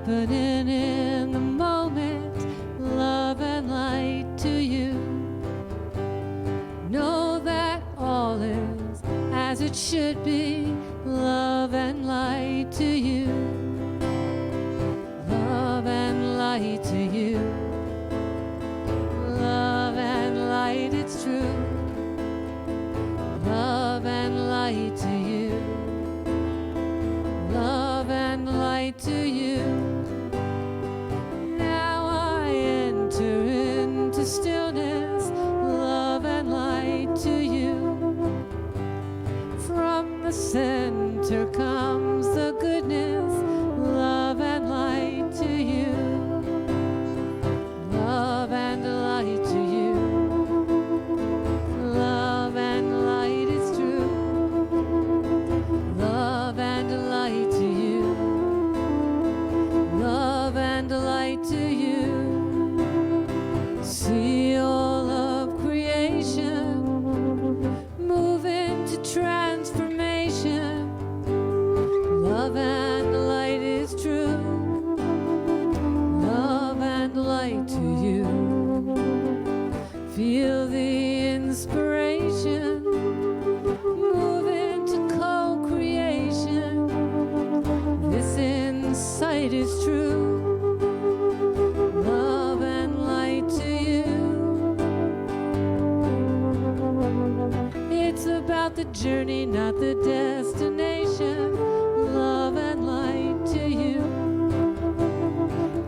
happening in the moment. Love and light to you. Know that all is as it should be. Love and light to you. Love and light to you. Love and light, it's true. Love and light to you. Love and light to you. Now I enter into stillness. Love and light to you. From the center comes the goodness. Love and light to you. Love and light to you. Love and light is true. Love and light to you. Love and light to you. See all of creation move into transformation. Love and light is true. Love and light to you. Feel the inspiration move into co-creation. This insight is true. Love and light to you. It's about the journey, not the destination. Love and light to you.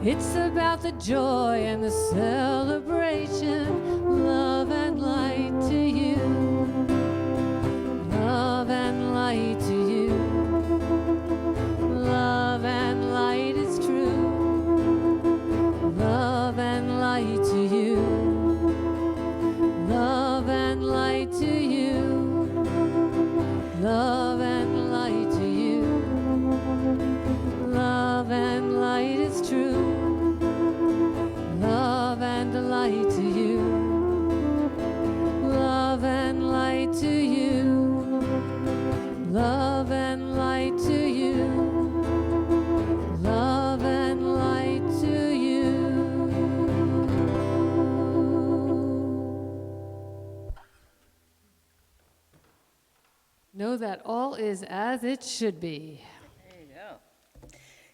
It's about the joy and the celebration. Love and light to you. Love and light to you. Love and light is true. Love and light to you. Love and light to you. Love and light to you. Love and light is true. Love and light to you. Love and light to you. Love and light to you. Love and light to you. Know that all is as it should be. There you go.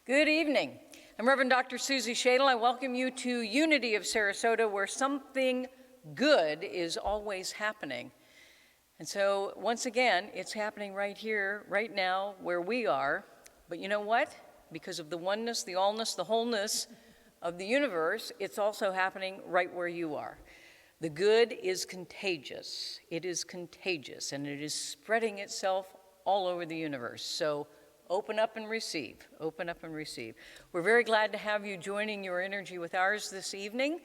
Good evening. I'm Reverend Dr. Susie Shadle. I welcome you to Unity of Sarasota, where something good is always happening. And so, once again, it's happening right here, right now, where we are. But you know what? Because of the oneness, the allness, the wholeness of the universe, it's also happening right where you are. The good is contagious. It is contagious, and it is spreading itself all over the universe. So open up and receive. Open up and receive. We're very glad to have you joining your energy with ours this evening.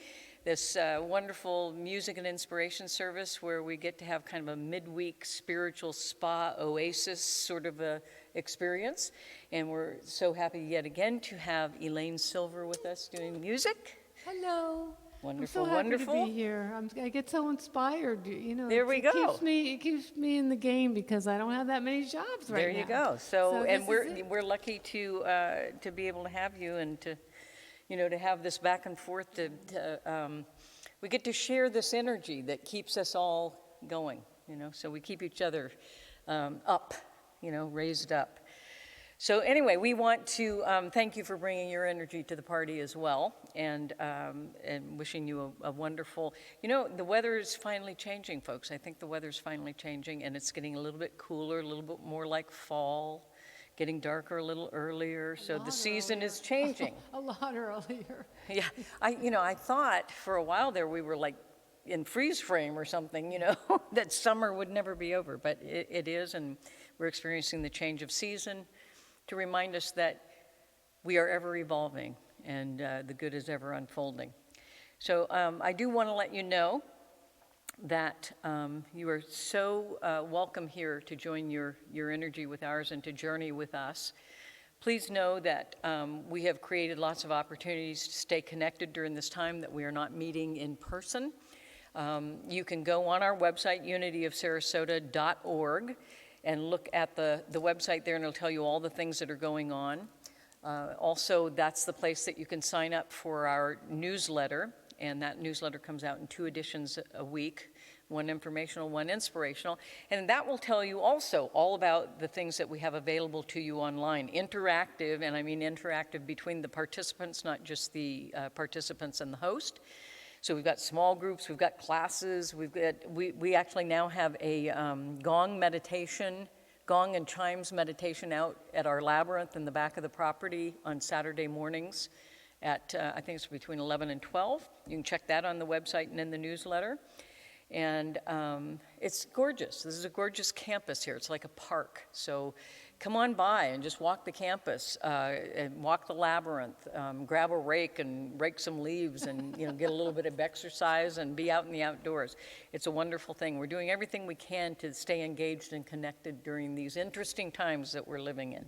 This wonderful music and inspiration service where we get to have kind of a midweek spiritual spa oasis sort of a experience. And we're so happy yet again to have Elaine Silver with us doing music. Hello. Wonderful, I'm so happy wonderful. to be here. I get so inspired. You know, There we go. It keeps me in the game because I don't have that many jobs right now. There you go. So and this is we're lucky to be able to have you and to, you know, to have this back and forth. We get to share this energy that keeps us all going. You know, so we keep each other up. You know, raised up. So anyway, we want to thank you for bringing your energy to the party as well, and wishing you a wonderful, you know, the weather is finally changing, folks. I think the weather's finally changing, and it's getting a little bit cooler, a little bit more like fall, getting darker a little earlier, so the season is changing. A lot earlier. Yeah, I thought for a while there we were like in freeze frame or something, you know, that summer would never be over, but it is, and we're experiencing the change of season, to remind us that we are ever evolving and the good is ever unfolding. So I do want to let you know that you are so welcome here to join your energy with ours and to journey with us. Please know that we have created lots of opportunities to stay connected during this time that we are not meeting in person. You can go on our website, unityofsarasota.org, and look at the website there, and it'll tell you all the things that are going on. Also, that's the place that you can sign up for our newsletter, and that newsletter comes out in 2 editions a week, one informational, one inspirational, and that will tell you also all about the things that we have available to you online, interactive, and I mean interactive between the participants, not just the participants and the host. So we've got small groups, we've got classes, we actually now have a gong and chimes meditation out at our labyrinth in the back of the property on Saturday mornings at, I think it's between 11 and 12. You can check that on the website and in the newsletter. And it's gorgeous. This is a gorgeous campus here. It's like a park. So come on by and just walk the campus, and walk the labyrinth, grab a rake and rake some leaves and get a little bit of exercise and be out in the outdoors. It's a wonderful thing. We're doing everything we can to stay engaged and connected during these interesting times that we're living in.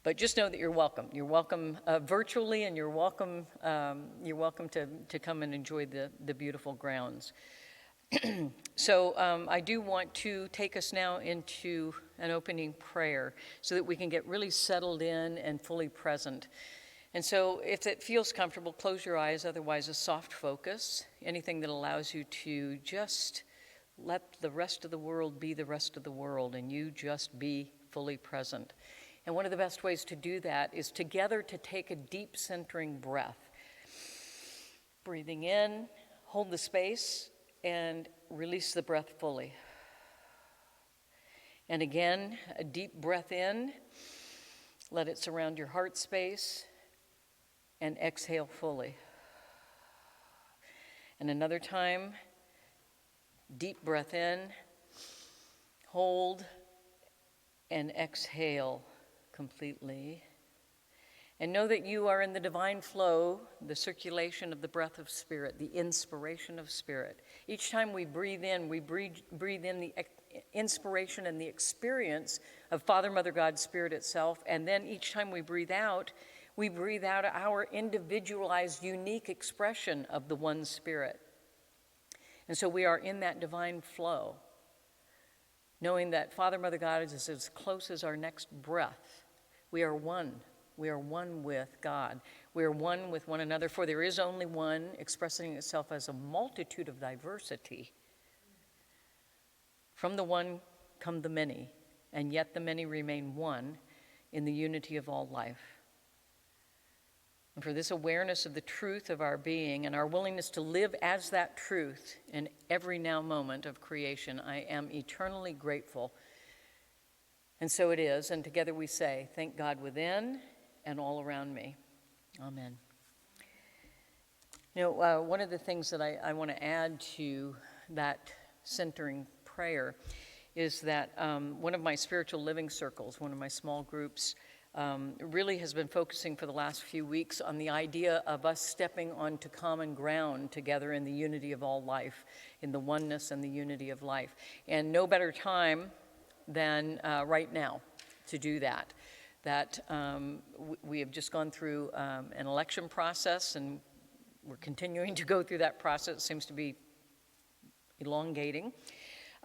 But just know that you're welcome. You're welcome virtually, and you're welcome to come and enjoy the beautiful grounds. So I do want to take us now into an opening prayer so that we can get really settled in and fully present. And so if it feels comfortable, close your eyes, otherwise a soft focus, anything that allows you to just let the rest of the world be the rest of the world and you just be fully present. And one of the best ways to do that is together to take a deep centering breath. Breathing in, hold the space, and release the breath fully. And again, a deep breath in, let it surround your heart space, and exhale fully. And another time, deep breath in, hold, and exhale completely. And know that you are in the divine flow, the circulation of the breath of spirit, the inspiration of spirit. Each time we breathe in the inspiration and the experience of Father, Mother, God, Spirit itself. And then each time we breathe out our individualized, unique expression of the one Spirit. And so we are in that divine flow, knowing that Father, Mother, God is as close as our next breath. We are one. We are one with God. We are one with one another, for there is only one, expressing itself as a multitude of diversity. From the one come the many, and yet the many remain one in the unity of all life. And for this awareness of the truth of our being and our willingness to live as that truth in every now moment of creation, I am eternally grateful. And so it is, and together we say, thank God within and all around me. Amen. One of the things that I want to add to that centering prayer is that one of my spiritual living circles, one of my small groups, really has been focusing for the last few weeks on the idea of us stepping onto common ground together in the unity of all life, in the oneness and the unity of life. And no better time than right now to do that. We have just gone through an election process, and we're continuing to go through that process. It seems to be elongating,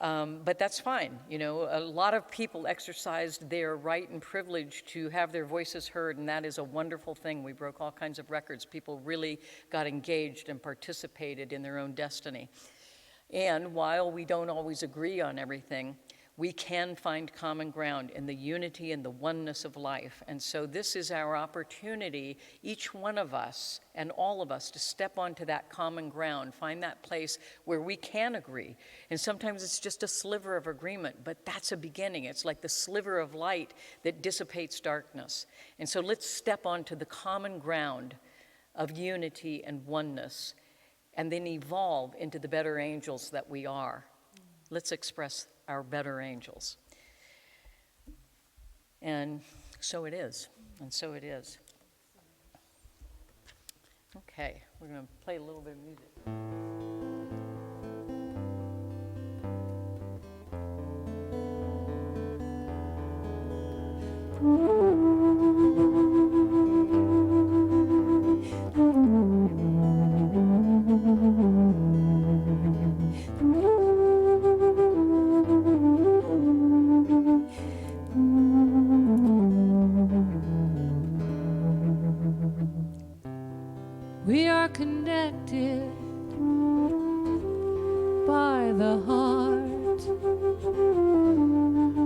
but that's fine. A lot of people exercised their right and privilege to have their voices heard, and that is a wonderful thing. We broke all kinds of records. People really got engaged and participated in their own destiny. And while we don't always agree on everything, we can find common ground in the unity and the oneness of life. And so this is our opportunity, each one of us and all of us, to step onto that common ground, find that place where we can agree. And sometimes it's just a sliver of agreement, but that's a beginning. It's like the sliver of light that dissipates darkness. And so let's step onto the common ground of unity and oneness, and then evolve into the better angels that we are. Let's express our better angels. And so it is, and so it is. Okay, we're going to play a little bit of music. We are connected by the heart.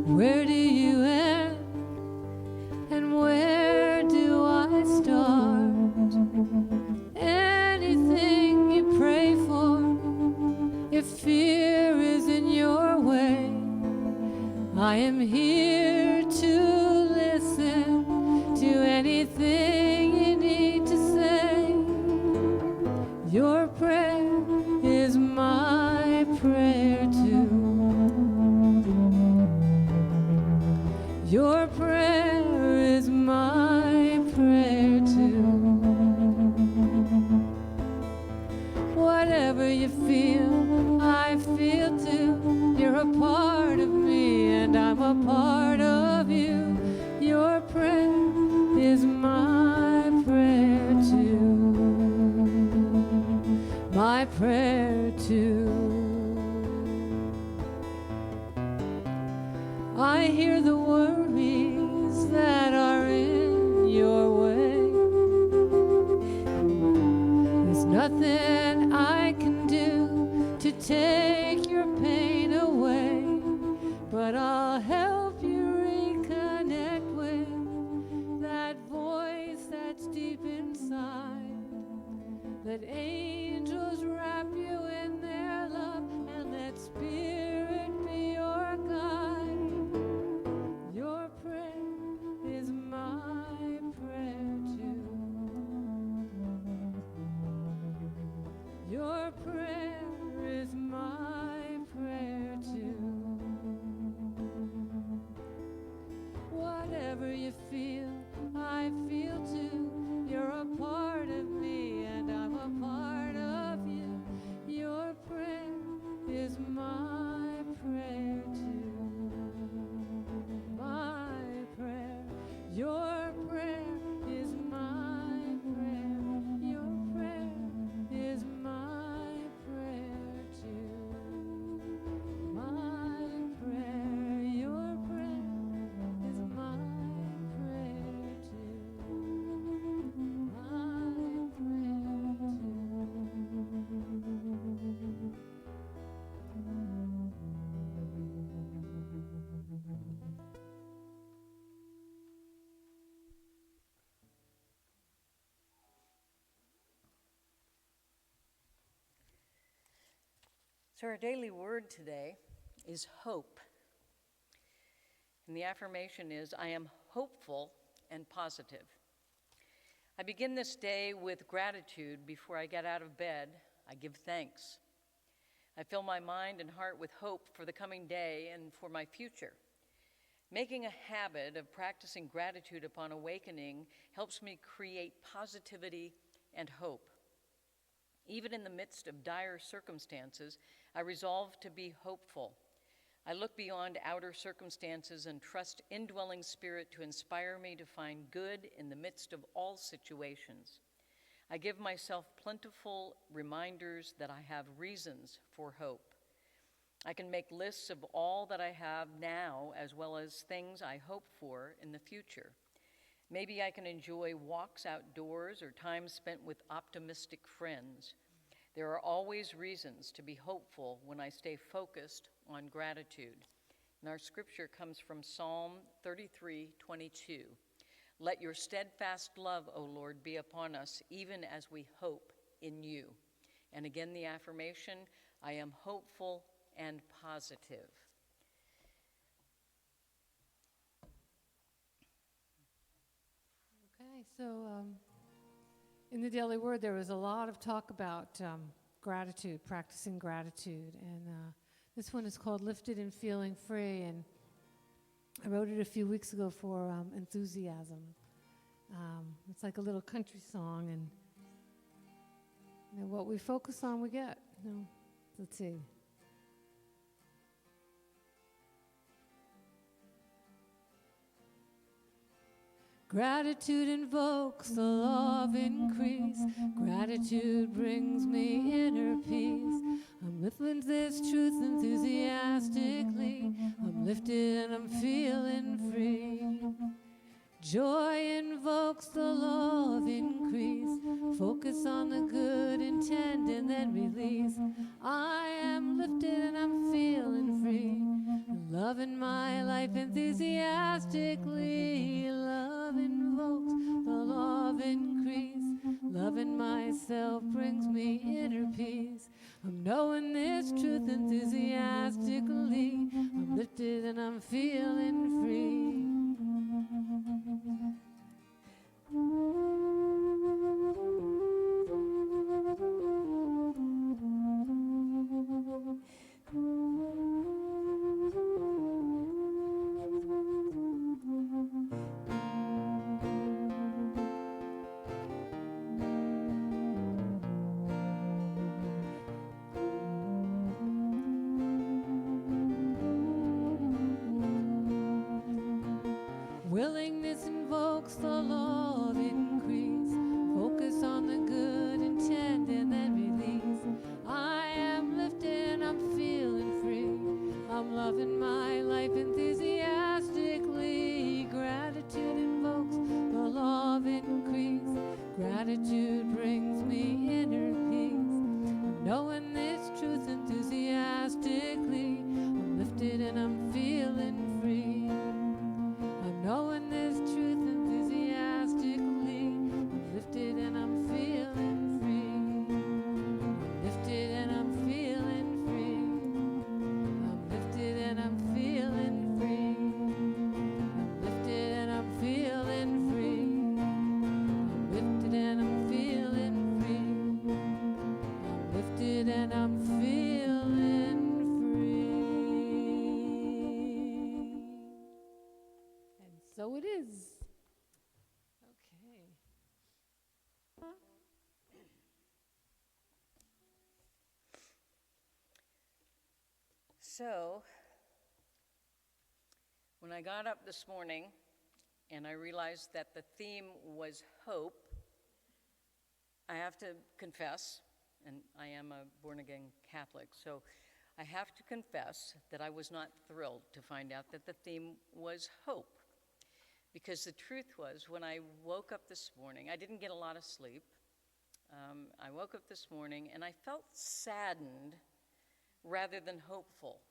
Where do you end and where do I start? Anything you pray for, if fear is in your way, I am here to listen to anything you need to say. Your prayer is my prayer too. Your prayer is my prayer too. Whatever you feel, I feel too. You're a part of me and I'm a part of you. Your prayer is my prayer too. My prayer too. I hear the worries that are in your way. There's nothing I can do to take your pain away, but I'll help you reconnect with that voice that's deep inside. Let angels wrap you in their love and let spirit be your guide. Your prayer is my prayer too. Your prayer is my prayer too. Whatever you feel, I feel too. You're a part of me and I'm a part of you. Your prayer is my prayer too. My prayer, your prayer is my prayer. Your prayer is my prayer too. My prayer, your prayer is my prayer too. My prayer too. So our daily word today is hope. And the affirmation is, I am hopeful and positive. I begin this day with gratitude. Before I get out of bed, I give thanks. I fill my mind and heart with hope for the coming day and for my future. Making a habit of practicing gratitude upon awakening helps me create positivity and hope. Even in the midst of dire circumstances, I resolve to be hopeful. I look beyond outer circumstances and trust indwelling spirit to inspire me to find good in the midst of all situations. I give myself plentiful reminders that I have reasons for hope. I can make lists of all that I have now as well as things I hope for in the future. Maybe I can enjoy walks outdoors or time spent with optimistic friends. There are always reasons to be hopeful when I stay focused on gratitude. And our scripture comes from Psalm 33:22. Let your steadfast love, O Lord, be upon us, even as we hope in you. And again, the affirmation, I am hopeful and positive. Okay, so in the Daily Word, there was a lot of talk about gratitude, practicing gratitude. And this one is called Lifted and Feeling Free. And I wrote it a few weeks ago for Enthusiasm. It's like a little country song. And what we focus on, we get. Let's see. Gratitude invokes the law of increase. Gratitude brings me inner peace. I'm living this truth enthusiastically. I'm lifted and I'm feeling free. Joy invokes the law of increase. Focus on the good intent and then release. I am lifted and I'm feeling free. Loving my life enthusiastically. Love invokes the law of increase. Loving myself brings me inner peace. I'm knowing this truth enthusiastically. I'm lifted and I'm feeling free. Willingness invokes the law of increase. Focus on the good intent and then release. I am lifted and I'm feeling free. I'm loving my life enthusiastically. Gratitude invokes the law of increase. Gratitude brings me inner peace. I'm knowing this truth enthusiastically. I'm lifted and I'm feeling free. Knowing this truth enthusiastically, I'm lifted and I'm feeling free. I'm lifted and I'm feeling free. I'm lifted and I'm feeling free. I'm lifted and I'm feeling free. I'm lifted and I'm feeling free. I'm lifted and I'm feeling free. So it is. Okay. So, when I got up this morning and I realized that the theme was hope, I have to confess, and I am a born-again Catholic, so I have to confess that I was not thrilled to find out that the theme was hope. Because the truth was, when I woke up this morning, I didn't get a lot of sleep. I woke up this morning and I felt saddened rather than hopeful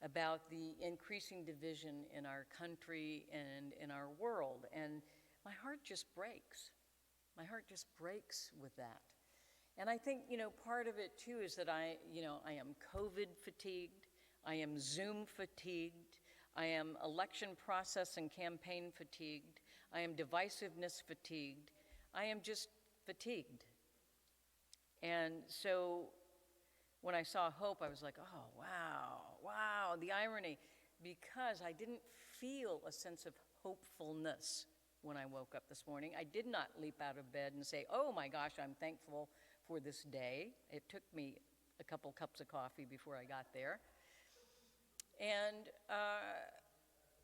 about the increasing division in our country and in our world. And my heart just breaks. My heart just breaks with that. And I think, part of it too is that I am COVID fatigued. I am Zoom fatigued. I am election process and campaign fatigued. I am divisiveness fatigued. I am just fatigued. And so when I saw hope, I was like, oh, wow, the irony, because I didn't feel a sense of hopefulness when I woke up this morning. I did not leap out of bed and say, oh my gosh, I'm thankful for this day. It took me a couple cups of coffee before I got there. And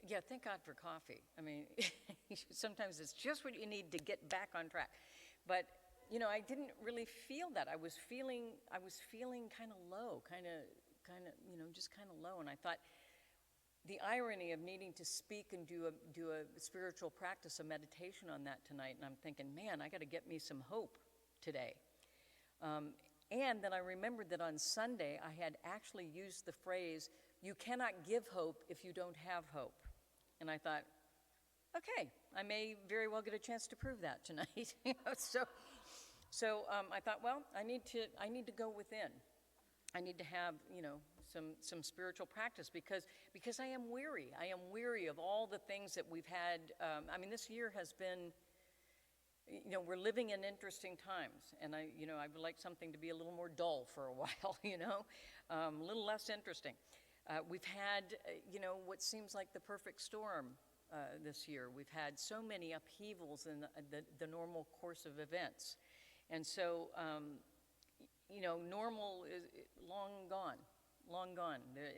yeah, thank God for coffee. I mean, sometimes it's just what you need to get back on track. But I didn't really feel that. I was feeling kind of low, just kind of low. And I thought, the irony of needing to speak and do a spiritual practice, a meditation on that tonight. And I'm thinking, man, I got to get me some hope today. And then I remembered that on Sunday, I had actually used the phrase, you cannot give hope if you don't have hope. And I thought, okay, I may very well get a chance to prove that tonight. So I thought, well, I need to go within. I need to have, some spiritual practice because I am weary. I am weary of all the things that we've had. This year has been, we're living in interesting times, and I would like something to be a little more dull for a while, a little less interesting. We've had, what seems like the perfect storm this year. We've had so many upheavals in the normal course of events. And so, normal is long gone.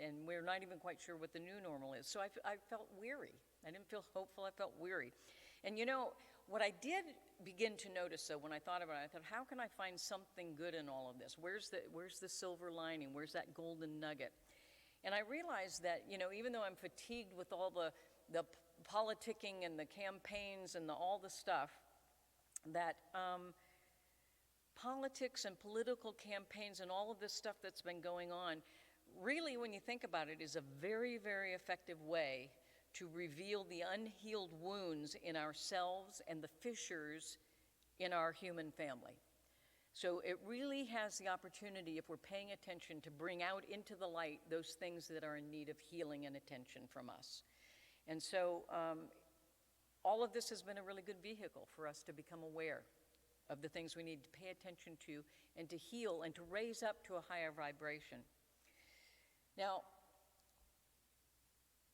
And we're not even quite sure what the new normal is. So I felt weary. I didn't feel hopeful, I felt weary. And what I did begin to notice, though, when I thought about it, I thought, how can I find something good in all of this? Where's the silver lining? Where's that golden nugget? And I realized that, even though I'm fatigued with all the politicking and the campaigns and all the stuff, that politics and political campaigns and all of this stuff that's been going on, really, when you think about it, is a very, very effective way to reveal the unhealed wounds in ourselves and the fissures in our human family. So it really has the opportunity, if we're paying attention, to bring out into the light those things that are in need of healing and attention from us. And so all of this has been a really good vehicle for us to become aware of the things we need to pay attention to and to heal and to raise up to a higher vibration. Now,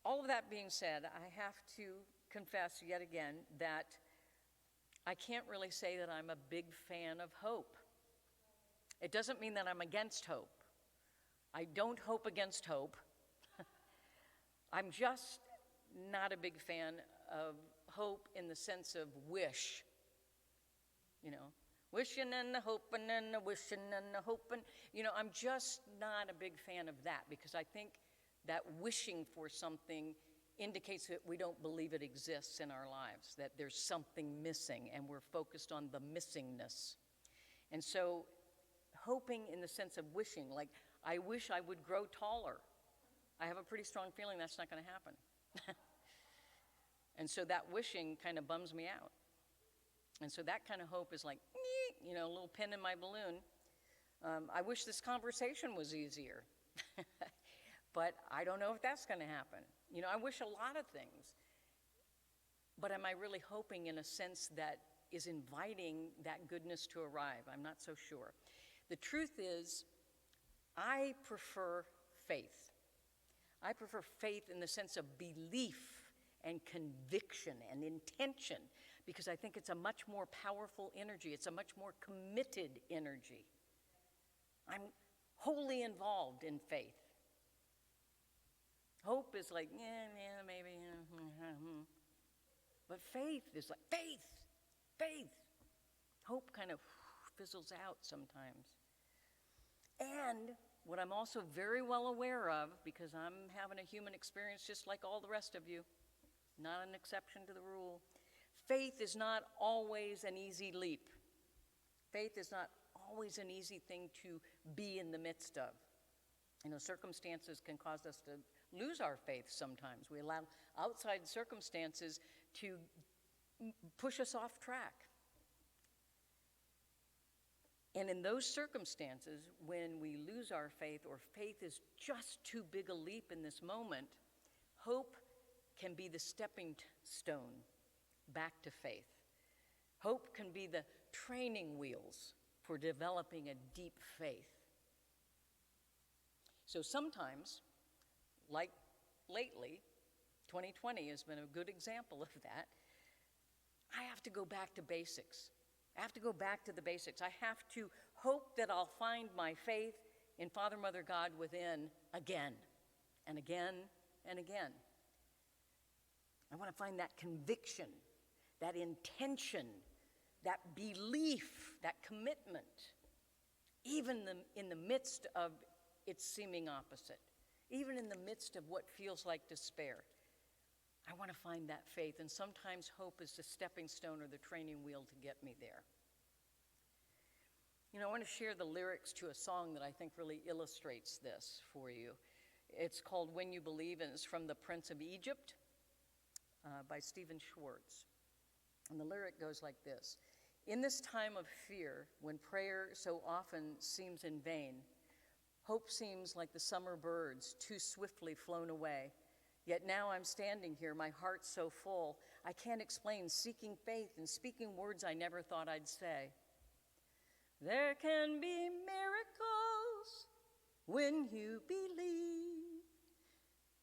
all of that being said, I have to confess yet again that I can't really say that I'm a big fan of hope. It doesn't mean that I'm against hope. I don't hope against hope. I'm just not a big fan of hope in the sense of wish. You know, wishing and a hoping and a wishing and a hoping. You know, I'm just not a big fan of that, because I think that wishing for something indicates that we don't believe it exists in our lives, that there's something missing, and we're focused on the missingness. And so hoping in the sense of wishing, like, I wish I would grow taller. I have a pretty strong feeling that's not going to happen. And so that wishing kind of bums me out. And so that kind of hope is like, you know, a little pin in my balloon. I wish this conversation was easier. But I don't know if that's going to happen. You know, I wish a lot of things. But am I really hoping in a sense that is inviting that goodness to arrive? I'm not so sure. The truth is, I prefer faith. I prefer faith in the sense of belief and conviction and intention, because I think it's a much more powerful energy. It's a much more committed energy. I'm wholly involved in faith. Hope is like, yeah, maybe. But faith is like, faith. Hope kind of fizzles out sometimes. And what I'm also very well aware of, because I'm having a human experience just like all the rest of you, not an exception to the rule, faith is not always an easy leap. Faith is not always an easy thing to be in the midst of. You know, circumstances can cause us to lose our faith sometimes. We allow outside circumstances to push us off track. And in those circumstances, when we lose our faith, or faith is just too big a leap in this moment, hope can be the stepping stone back to faith. Hope can be the training wheels for developing a deep faith. So sometimes, like lately, 2020 has been a good example of that, I have to go back to basics. I have to go back to the basics. I have to hope that I'll find my faith in Father, Mother, God within again and again and again. I want to find that conviction, that intention, that belief, that commitment, even in the midst of its seeming opposite, even in the midst of what feels like despair. I want to find that faith, and sometimes hope is the stepping stone or the training wheel to get me there. You know, I want to share the lyrics to a song that I think really illustrates this for you. It's called When You Believe, and it's from The Prince of Egypt by Stephen Schwartz. And the lyric goes like this: in this time of fear, when prayer so often seems in vain, hope seems like the summer birds too swiftly flown away. Yet now I'm standing here, my heart so full, I can't explain, seeking faith and speaking words I never thought I'd say. There can be miracles when you believe.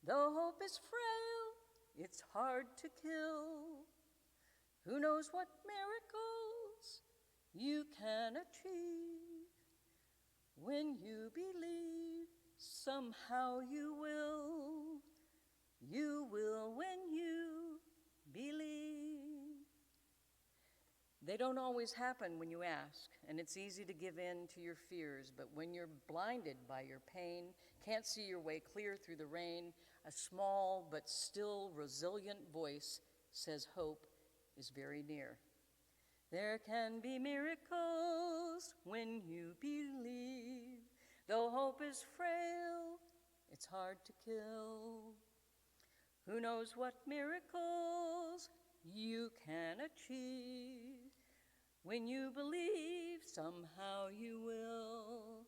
Though hope is frail, it's hard to kill. Who knows what miracles you can achieve? When you believe, somehow you will. You will when you believe. They don't always happen when you ask, and it's easy to give in to your fears, but when you're blinded by your pain, can't see your way clear through the rain, a small but still resilient voice says hope is very near. There can be miracles when you believe. Though hope is frail, it's hard to kill. Who knows what miracles you can achieve? When you believe, somehow you will.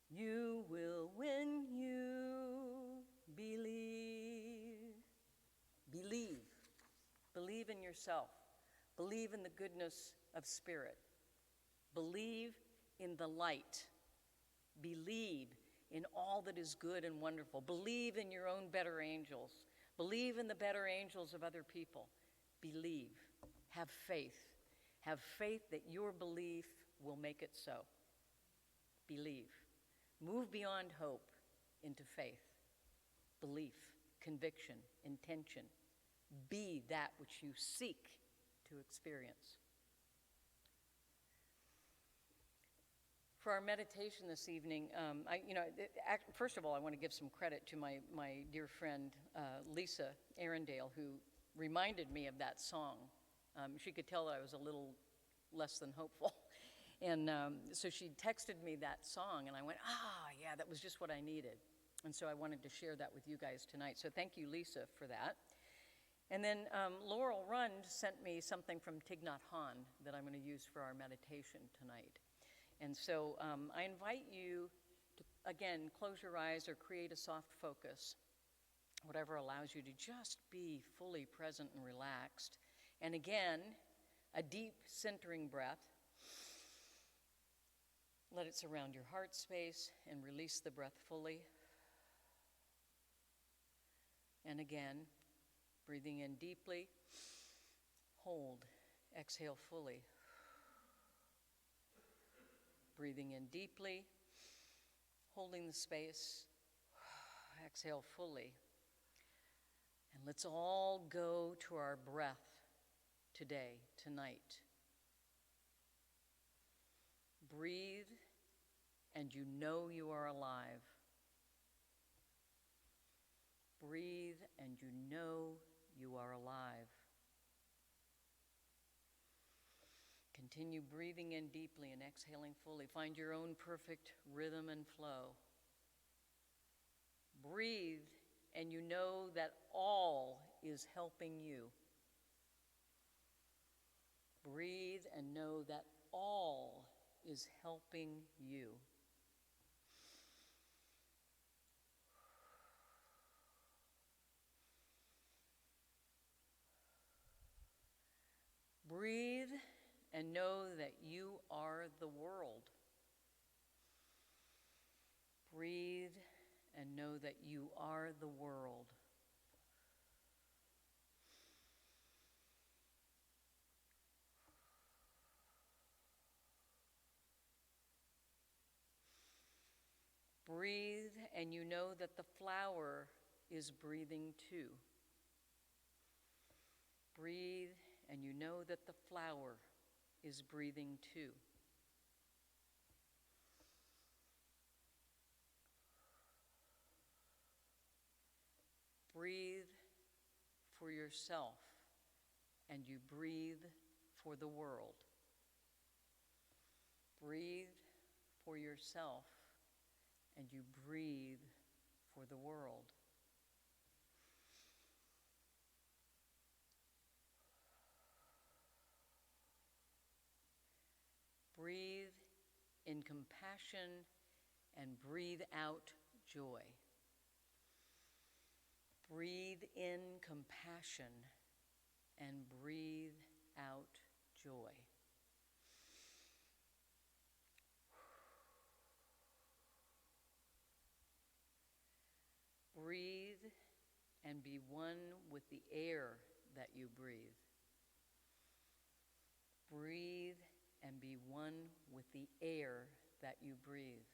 You will when you believe. Believe. Believe in yourself. Believe in the goodness of spirit. Believe in the light. Believe in all that is good and wonderful. Believe in your own better angels. Believe in the better angels of other people. Believe. Have faith. Have faith that your belief will make it so. Believe. Move beyond hope into faith. Belief, conviction, intention. Be that which you seek to experience. For our meditation this evening, first of all, I want to give some credit to my dear friend Lisa Arundale, who reminded me of that song. She could tell that I was a little less than hopeful. And so she texted me that song, and I went, yeah, that was just what I needed. And so I wanted to share that with you guys tonight. So thank you, Lisa, for that. And then Laurel Rund sent me something from Thich Nhat Hanh that I'm going to use for our meditation tonight. And so I invite you to, again, close your eyes or create a soft focus, whatever allows you to just be fully present and relaxed. And again, a deep centering breath. Let it surround your heart space and release the breath fully. And again, breathing in deeply, hold, exhale fully. Breathing in deeply, holding the space, exhale fully. And let's all go to our breath today, tonight. Breathe, and you know you are alive. Breathe, and you know you are alive. Continue breathing in deeply and exhaling fully. Find your own perfect rhythm and flow. Breathe, and you know that all is helping you. Breathe and know that all is helping you. Breathe and know that you are the world. Breathe and know that you are the world. Breathe and you know that the flower is breathing too. Breathe and you know that the flower is breathing too. Breathe for yourself and you breathe for the world. Breathe for yourself and you breathe for the world. Breathe in compassion and breathe out joy. Breathe in compassion and breathe out joy. Breathe and be one with the air that you breathe. Breathe and be one with the air that you breathe.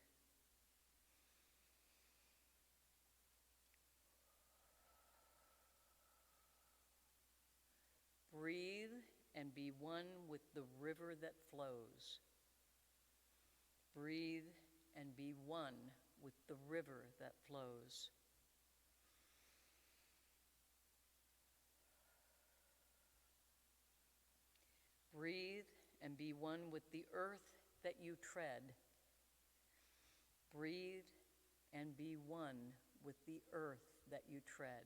Breathe and be one with the river that flows. Breathe and be one with the river that flows. Breathe and be one with the earth that you tread. Breathe and be one with the earth that you tread.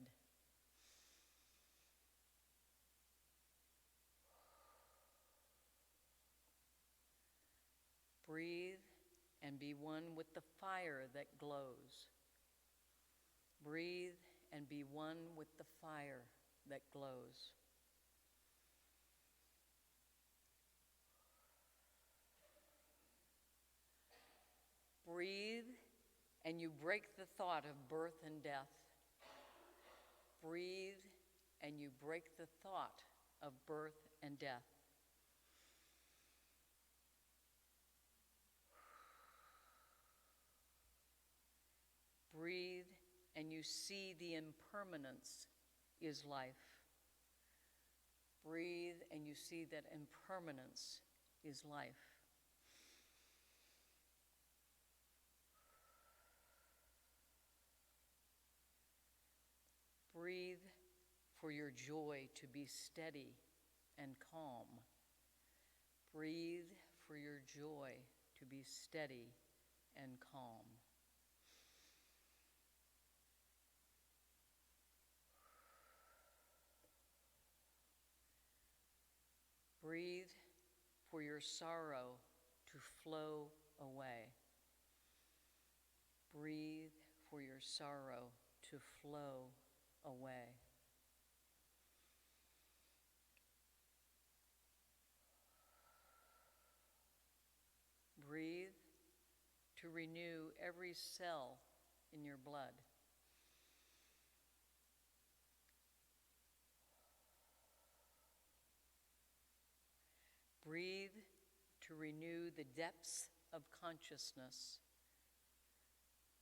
Breathe and be one with the fire that glows. Breathe and be one with the fire that glows. Breathe and you break the thought of birth and death. Breathe and you break the thought of birth and death. Breathe and you see the impermanence is life. Breathe and you see that impermanence is life. Breathe for your joy to be steady and calm. Breathe for your joy to be steady and calm. Breathe for your sorrow to flow away. Breathe for your sorrow to flow away. Breathe to renew every cell in your blood. Breathe to renew the depths of consciousness.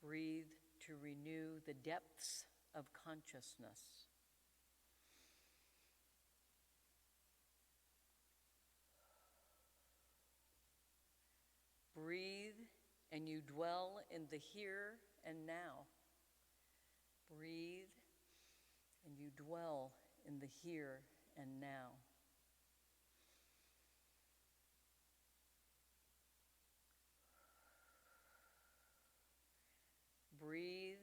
Breathe to renew the depths of consciousness. Breathe and you dwell in the here and now. Breathe and you dwell in the here and now. Breathe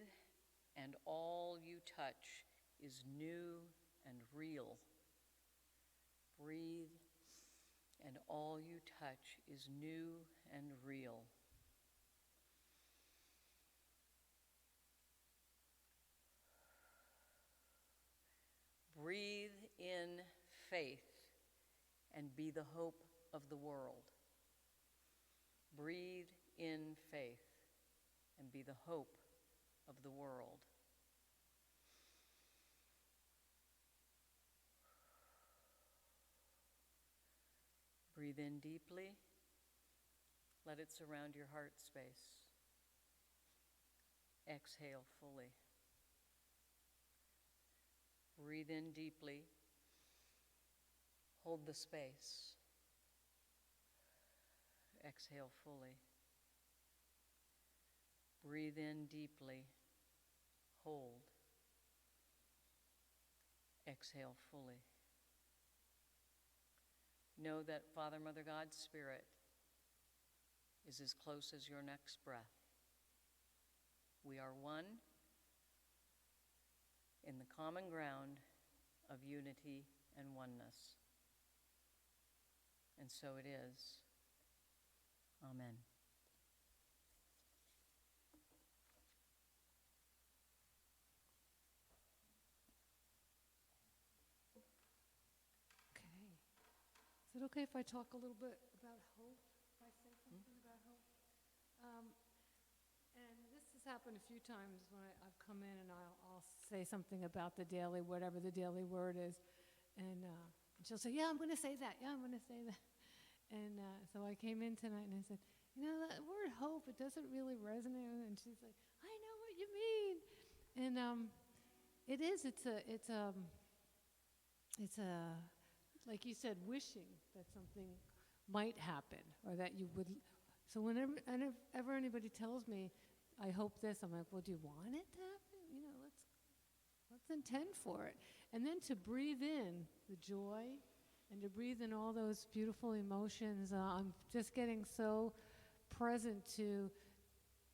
and all you touch is new and real. Breathe and all you touch is new and real. Breathe in faith and be the hope of the world. Breathe in faith and be the hope of the world. Breathe in deeply. Let it surround your heart space. Exhale fully. Breathe in deeply. Hold the space. Exhale fully. Breathe in deeply. Hold. Exhale fully. Know that Father, Mother, God, Spirit is as close as your next breath. We are one in the common ground of unity and oneness. And so it is. Amen. Okay. Is it okay if I talk a little bit about hope? If I say something about hope? And this has happened a few times when I've come in and I'll say something about the daily, whatever the daily word is. And she'll say, yeah, I'm going to say that. Yeah, I'm going to say that. And so I came in tonight and I said, you know, that word hope, it doesn't really resonate. And she's like, I know what you mean. And it is, it's a, like you said, wishing that something might happen or that you would. So whenever anybody tells me, I hope this, I'm like, well, do you want it to happen? You know, let's intend for it. And then to breathe in the joy and to breathe in all those beautiful emotions. I'm just getting so present to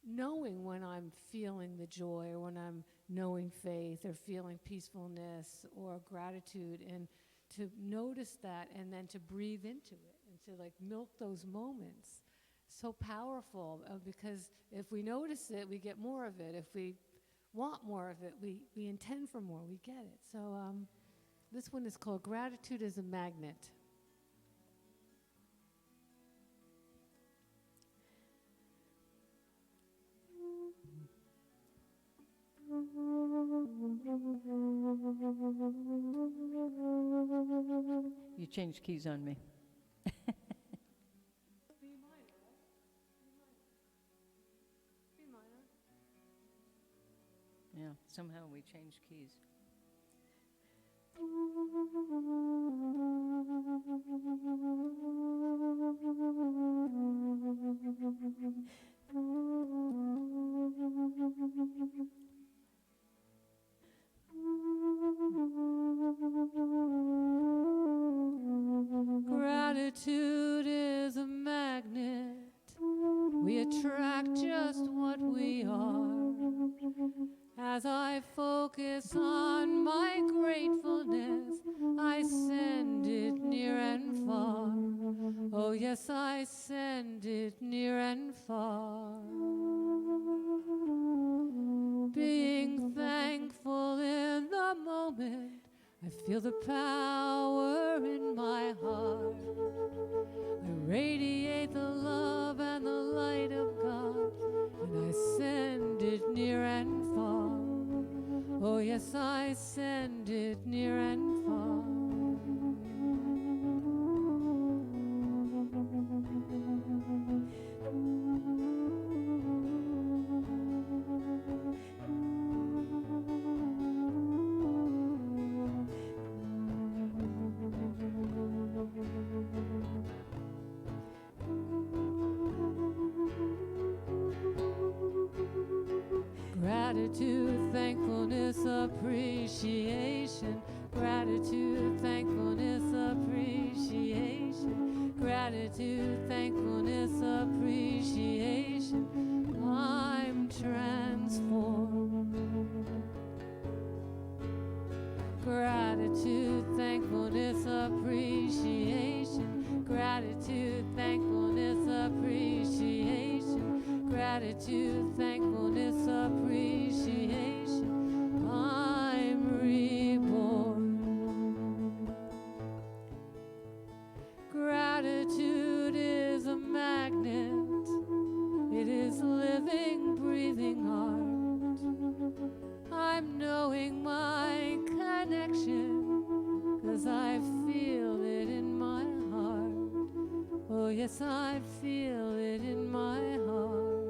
knowing when I'm feeling the joy, or when I'm knowing faith, or feeling peacefulness or gratitude, and to notice that and then to breathe into it and to like milk those moments. So powerful, because if we notice it, we get more of it. If we want more of it, we intend for more, we get it. So this one is called Gratitude as a Magnet. You changed keys on me. B minor, right? B minor. Yeah, somehow we changed keys. Gratitude is a magnet. We attract just what we are. As I focus on my gratefulness, I send it near and far. Oh yes, I send it near and far. Being thankful in the moment, I feel the power in my heart. I radiate the love and the light of God, and I send it near and far. Oh yes, I send it near and far. Gratitude, thankfulness, appreciation. Gratitude, thankfulness, appreciation. Gratitude, thankfulness, appreciation. I'm transformed. Gratitude, thankfulness, appreciation. Gratitude, thankfulness, appreciation. Gratitude, thankfulness, appreciation. I'm reborn. Gratitude is a magnet. It is living, breathing art. I'm knowing my connection, 'cause I feel it in my heart. Oh yes, I feel it in my heart.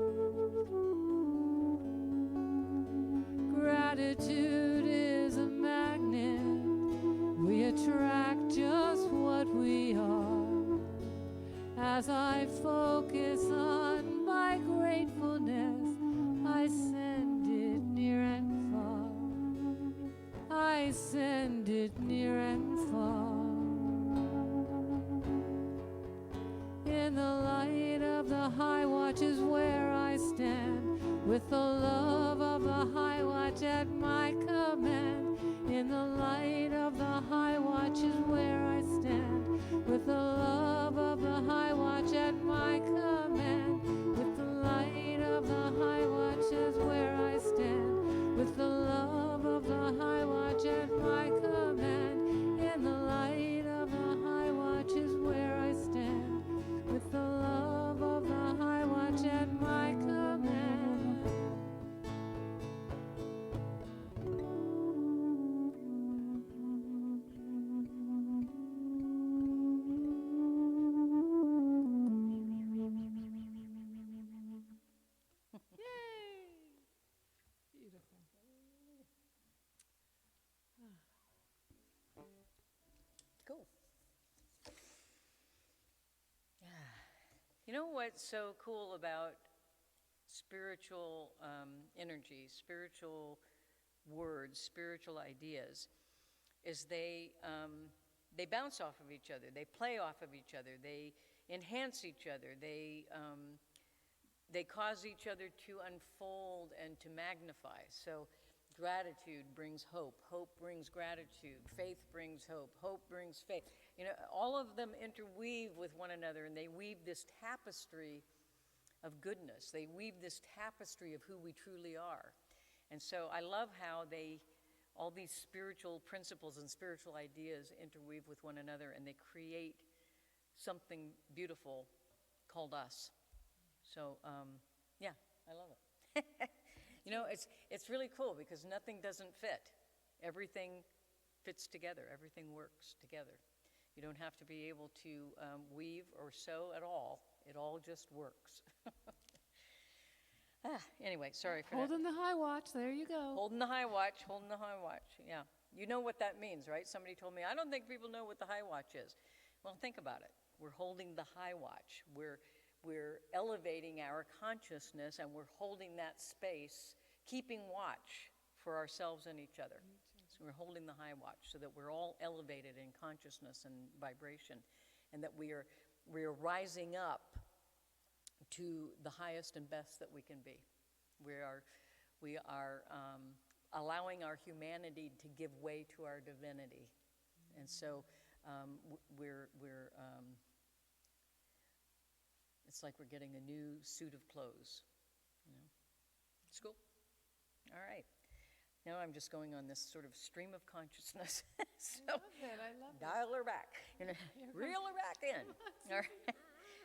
Gratitude is a magnet. We attract just what we are. As I focus on my gratefulness, I send it near and far. I send it near and far. In the light of the high watch is where I stand, with the love of the high watch at my command. In the light of the high watch is where I stand, with the love of the high watch at my command. With the light of the high watch is where I stand, with the love of the high watch at my command. In the light of the high watch is where I stand, with the love of the high watch at my command. Yay! Beautiful. Cool. Yeah. You know what's so cool about spiritual energy, spiritual words, spiritual ideas, is they bounce off of each other, they play off of each other, they enhance each other, they cause each other to unfold and to magnify. So gratitude brings hope, hope brings gratitude, faith brings hope, hope brings faith. You know, all of them interweave with one another, and they weave this tapestry of goodness. They weave this tapestry of who we truly are. And so I love how all these spiritual principles and spiritual ideas interweave with one another, and they create something beautiful called us. So, yeah, I love it. You know, it's really cool because nothing doesn't fit. Everything fits together. Everything works together. You don't have to be able to weave or sew at all. It all just works. Anyway, sorry for that. Holding the high watch, there you go. Holding the high watch, holding the high watch, yeah. You know what that means, right? Somebody told me, I don't think people know what the high watch is. Well, think about it. We're holding the high watch. We're elevating our consciousness, and we're holding that space, keeping watch for ourselves and each other. So we're holding the high watch so that we're all elevated in consciousness and vibration, and that we are rising up to the highest and best that we can be. We are allowing our humanity to give way to our divinity, and so it's like we're getting a new suit of clothes. You know, it's cool. All right. Now I'm just going on this sort of stream of consciousness. So I love it. I love it. dial her back, you know, reel her back in. All right.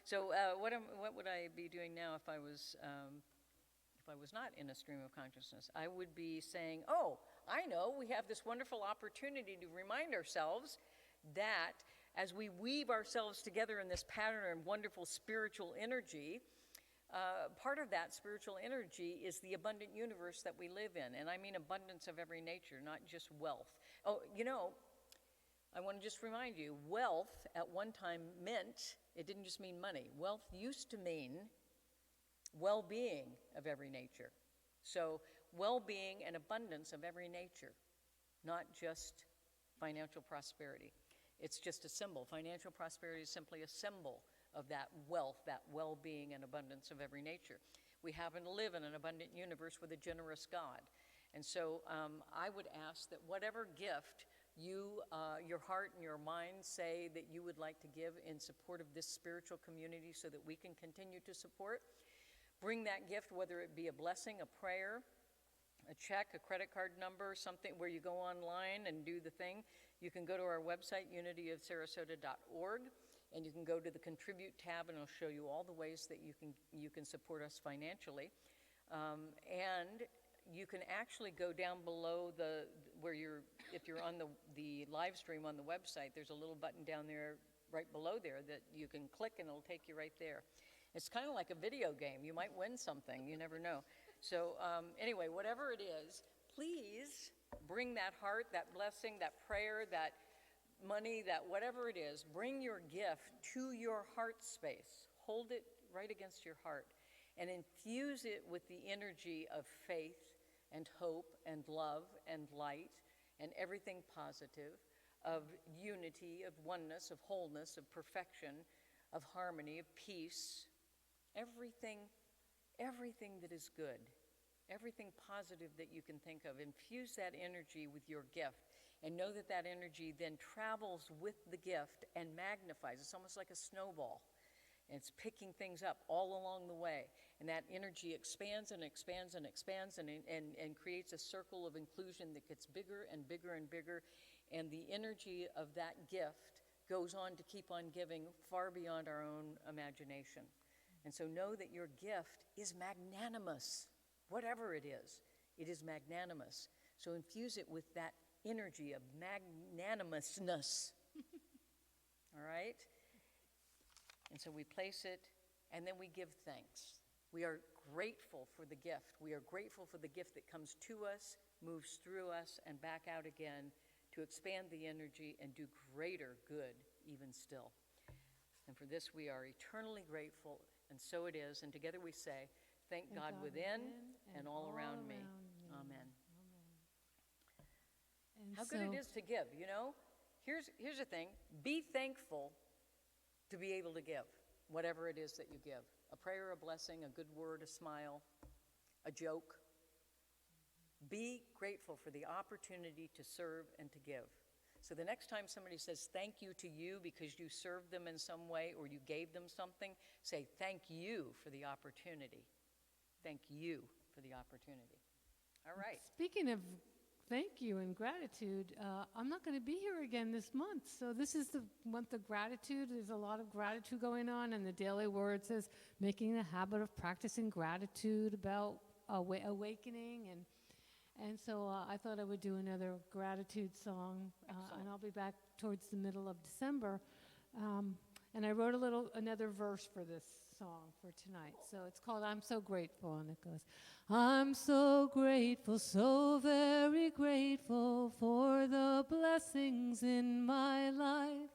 So what would I be doing now if I was not in a stream of consciousness? I would be saying, oh, I know, we have this wonderful opportunity to remind ourselves that as we weave ourselves together in this pattern of wonderful spiritual energy, part of that spiritual energy is the abundant universe that we live in. And I mean abundance of every nature, not just wealth. Oh, you know, I want to just remind you, wealth at one time meant, it didn't just mean money. Wealth used to mean well-being of every nature. So well-being and abundance of every nature, not just financial prosperity. It's just a symbol. Financial prosperity is simply a symbol of that wealth, that well-being and abundance of every nature. We happen to live in an abundant universe with a generous God. And so I would ask that whatever gift your heart and your mind say that you would like to give in support of this spiritual community so that we can continue to support, bring that gift, whether it be a blessing, a prayer, a check, a credit card number, something where you go online and do the thing. You can go to our website, unityofsarasota.org, and you can go to the Contribute tab, and it'll show you all the ways that you can support us financially. And you can actually go down below if you're on the live stream on the website, there's a little button down there, right below there, that you can click and it'll take you right there. It's kind of like a video game. You might win something, you never know. So anyway, whatever it is, please bring that heart, that blessing, that prayer, that money, that whatever it is, bring your gift to your heart space. Hold it right against your heart and infuse it with the energy of faith and hope and love and light and everything positive, of unity, of oneness, of wholeness, of perfection, of harmony, of peace, everything that is good, everything positive that you can think of. Infuse that energy with your gift and know that that energy then travels with the gift and magnifies. It's almost like a snowball. And it's picking things up all along the way. And that energy expands and expands and expands and creates a circle of inclusion that gets bigger and bigger and bigger. And the energy of that gift goes on to keep on giving far beyond our own imagination. And so know that your gift is magnanimous. Whatever it is magnanimous. So infuse it with that energy of magnanimousness. All right? And so we place it, and then we give thanks. We are grateful for the gift. We are grateful for the gift that comes to us, moves through us, and back out again to expand the energy and do greater good even still. And for this we are eternally grateful, and so it is. And together we say, thank God within and all around me. Amen. And How good it is to give, you know? here's the thing. Be thankful to be able to give, whatever it is that you give. A prayer, a blessing, a good word, a smile, a joke. Be grateful for the opportunity to serve and to give. So the next time somebody says thank you to you because you served them in some way or you gave them something, say thank you for the opportunity. Thank you for the opportunity. All right. Speaking of thank you and gratitude, I'm not going to be here again this month. So this is the month of gratitude. There's a lot of gratitude going on, and the Daily Word says making the habit of practicing gratitude, about awakening, and so I thought I would do another gratitude song, and I'll be back towards the middle of December. And I wrote another verse for this song for tonight. So it's called I'm So Grateful, and it goes, I'm so grateful, so very grateful for the blessings in my life.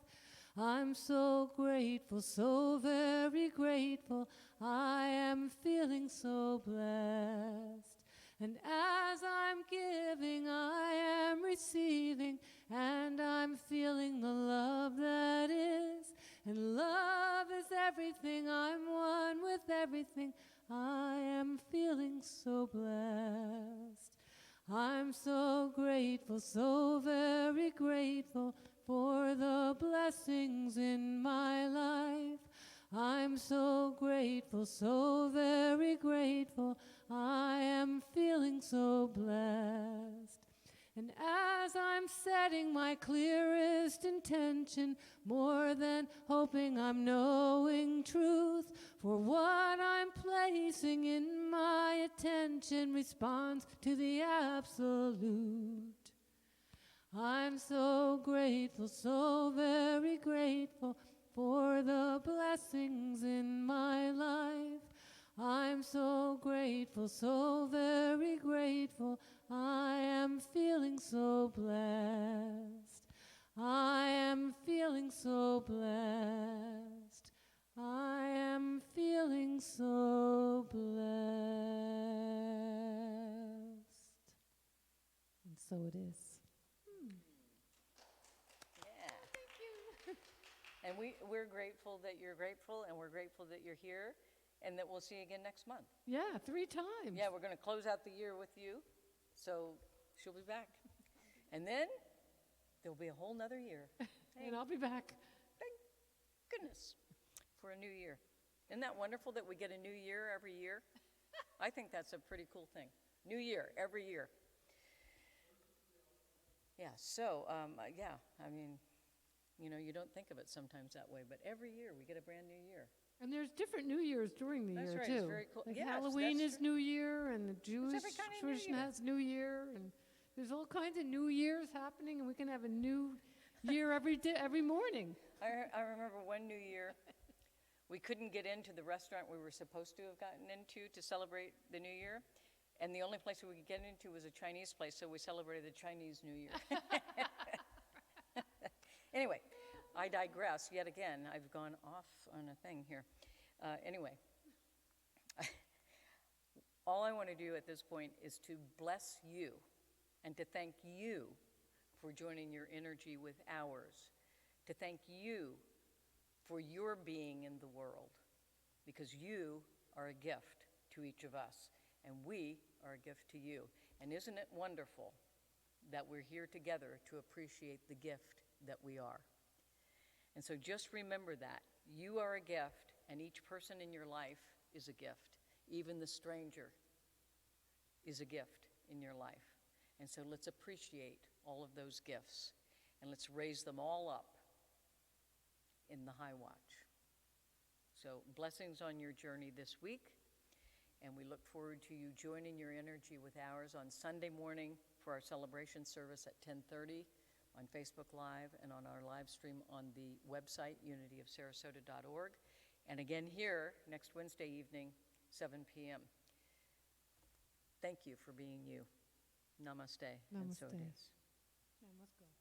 I'm so grateful, so very grateful, I am feeling so blessed. And as I'm giving, I am receiving, and I'm feeling the love that is. And love is everything, I'm one with everything, I am feeling so blessed. I'm so grateful, so very grateful for the blessings in my life. I'm so grateful, so very grateful, I am feeling so blessed. And as I'm setting my clearest intention, more than hoping I'm knowing truth, for what I'm placing in my attention responds to the absolute. I'm so grateful, so very grateful for the blessings in my life. I'm so grateful, so very grateful, I am feeling so blessed. I am feeling so blessed. I am feeling so blessed. And so it is. Yeah. Thank you. And we're grateful that you're grateful, and we're grateful that you're here, and that we'll see you again next month. Yeah, 3 times. Yeah, we're going to close out the year with you, so she'll be back. And then there'll be a whole nother year. And I'll be back. Thank goodness for a new year. Isn't that wonderful that we get a new year every year? I think that's a pretty cool thing. New year, every year. Yeah, so, yeah, I mean, you know, you don't think of it sometimes that way, but every year we get a brand new year. And there's different New Years during the That's year, right, too. it's very cool. Like Yes, Halloween that's is New Year, and the Jewish every kind of New tradition Year. has New Year, and there's all kinds of New Years happening, and we can have a new year every day, every morning. I remember one New Year, we couldn't get into the restaurant we were supposed to have gotten into to celebrate the New Year, and the only place we could get into was a Chinese place, so we celebrated the Chinese New Year. Anyway, I digress yet again. I've gone off on a thing here. Anyway, all I want to do at this point is to bless you and to thank you for joining your energy with ours, to thank you for your being in the world, because you are a gift to each of us, and we are a gift to you. And isn't it wonderful that we're here together to appreciate the gift that we are? And so just remember that. You are a gift, and each person in your life is a gift. Even the stranger is a gift in your life. And so let's appreciate all of those gifts, and let's raise them all up in the high watch. So blessings on your journey this week, and we look forward to you joining your energy with ours on Sunday morning for our celebration service at 10:30 on Facebook Live and on our live stream on the website, unityofsarasota.org, and again here next Wednesday evening, 7 p.m. Thank you for being you. Namaste. And so it Namaste. is. Namaste.